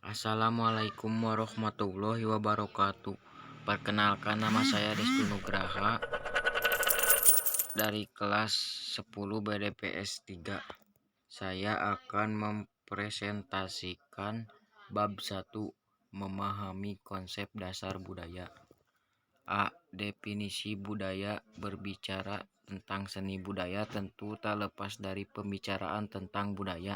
Assalamualaikum warahmatullahi wabarakatuh. Perkenalkan, nama saya Restu Nugraha dari kelas 10 BDPS 3. Saya akan mempresentasikan bab 1, memahami konsep dasar budaya. A. Definisi budaya. Berbicara tentang seni budaya tentu tak lepas dari pembicaraan tentang budaya.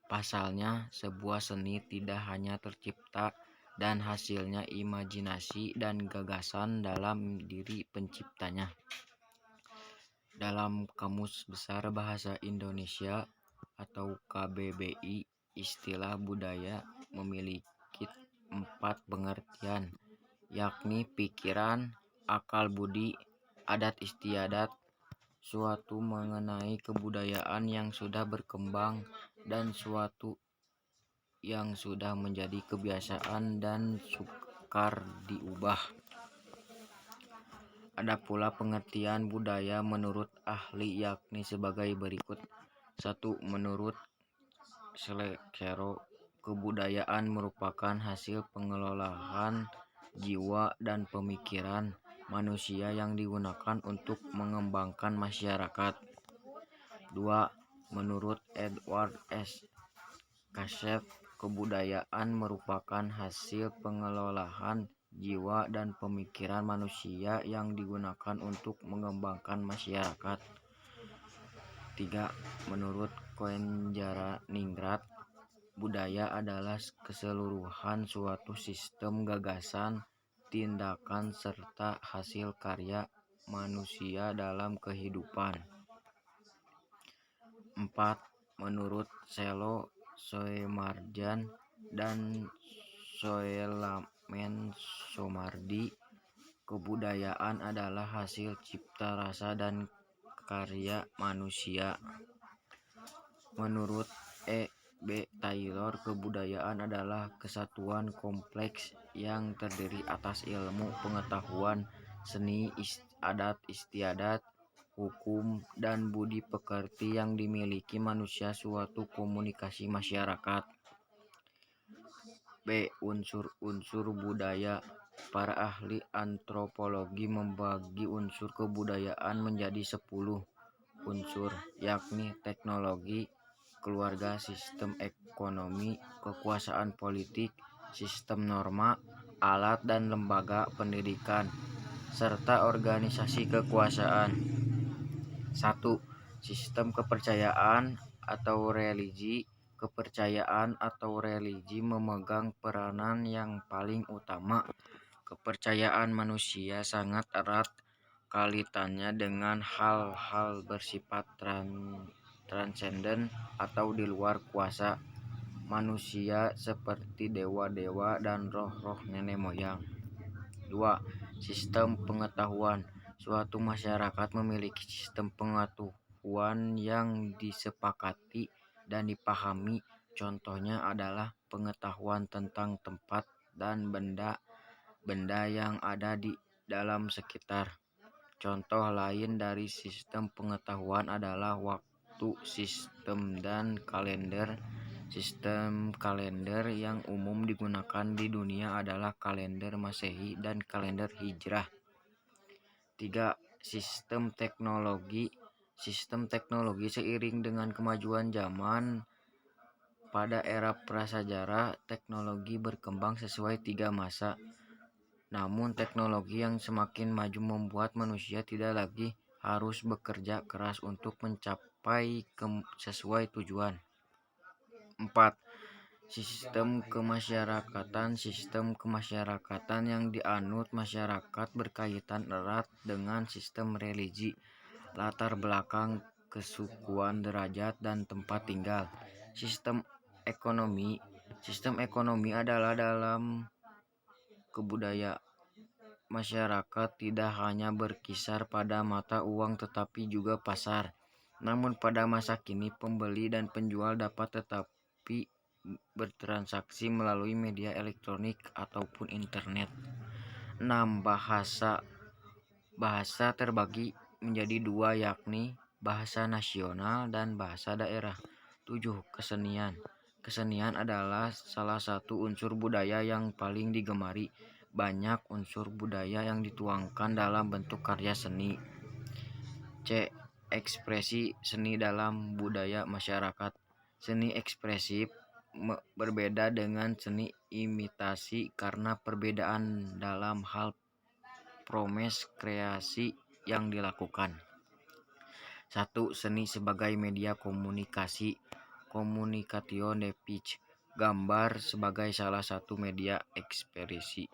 Pasalnya, sebuah seni tidak hanya tercipta dan hasilnya imajinasi dan gagasan dalam diri penciptanya. Dalam Kamus Besar Bahasa Indonesia atau KBBI, istilah budaya memiliki 4 pengertian, yakni pikiran, akal budi, adat istiadat, suatu mengenai kebudayaan yang sudah berkembang, dan suatu yang sudah menjadi kebiasaan dan sukar diubah. Ada pula pengertian budaya menurut ahli, yakni sebagai berikut. 1. Menurut Schleckero, kebudayaan merupakan hasil pengelolaan jiwa dan pemikiran manusia yang digunakan untuk mengembangkan masyarakat. 2. Menurut Edward S. Kashev, kebudayaan merupakan hasil pengelolaan jiwa dan pemikiran manusia yang digunakan untuk mengembangkan masyarakat. 3. Menurut Koenjara-Ningrat, budaya adalah keseluruhan suatu sistem gagasan, tindakan, serta hasil karya manusia dalam kehidupan. 4. Menurut Sello, Soemarjan, dan Soelamen Somardi, kebudayaan adalah hasil cipta rasa dan karya manusia. Menurut E. B. Taylor, kebudayaan adalah kesatuan kompleks yang terdiri atas ilmu, pengetahuan, seni, adat istiadat, hukum, dan budi pekerti yang dimiliki manusia suatu komunikasi masyarakat. B. Unsur-unsur budaya. Para ahli antropologi membagi unsur kebudayaan menjadi 10 unsur, yakni teknologi, keluarga, sistem ekonomi, kekuasaan politik, sistem norma, alat dan lembaga pendidikan, serta organisasi kekuasaan. 1. Sistem kepercayaan atau religi. Kepercayaan atau religi memegang peranan yang paling utama. Kepercayaan manusia sangat erat kaitannya dengan hal-hal bersifat transenden atau di luar kuasa manusia seperti dewa-dewa dan roh-roh nenek moyang. 2. Sistem pengetahuan. Suatu masyarakat memiliki sistem pengetahuan yang disepakati dan dipahami. Contohnya adalah pengetahuan tentang tempat dan benda yang ada di dalam sekitar. Contoh lain dari sistem pengetahuan adalah waktu sistem dan kalender. Sistem kalender yang umum digunakan di dunia adalah kalender Masehi dan kalender Hijrah. 3. Sistem teknologi. Sistem teknologi seiring dengan kemajuan zaman pada era prasejarah, teknologi berkembang sesuai 3 masa. Namun teknologi yang semakin maju membuat manusia tidak lagi harus bekerja keras untuk mencapai sesuai tujuan. 4. Sistem kemasyarakatan. Sistem kemasyarakatan yang dianut masyarakat berkaitan erat dengan sistem religi, latar belakang kesukuan, derajat, dan tempat tinggal. Sistem ekonomi. Sistem ekonomi adalah dalam kebudayaan masyarakat tidak hanya berkisar pada mata uang tetapi juga pasar. Namun pada masa kini pembeli dan penjual dapat tetapi bertransaksi melalui media elektronik ataupun internet. 6. Bahasa. Bahasa terbagi menjadi 2, yakni bahasa nasional dan bahasa daerah. 7. Kesenian. Kesenian adalah salah satu unsur budaya yang paling digemari. Banyak unsur budaya yang dituangkan dalam bentuk karya seni. C. Ekspresi seni dalam budaya masyarakat. Seni ekspresif berbeda dengan seni imitasi karena perbedaan dalam hal proses kreasi yang dilakukan. 1. Seni sebagai media komunikasi. Communication de pitch. Gambar sebagai salah satu media ekspresi.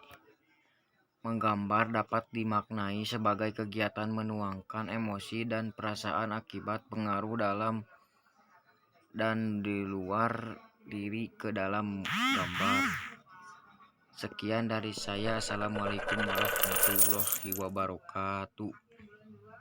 Menggambar dapat dimaknai sebagai kegiatan menuangkan emosi dan perasaan akibat pengaruh dalam dan di luar diri ke dalam gambar. Sekian dari saya. Assalamualaikum warahmatullahi wabarakatuh.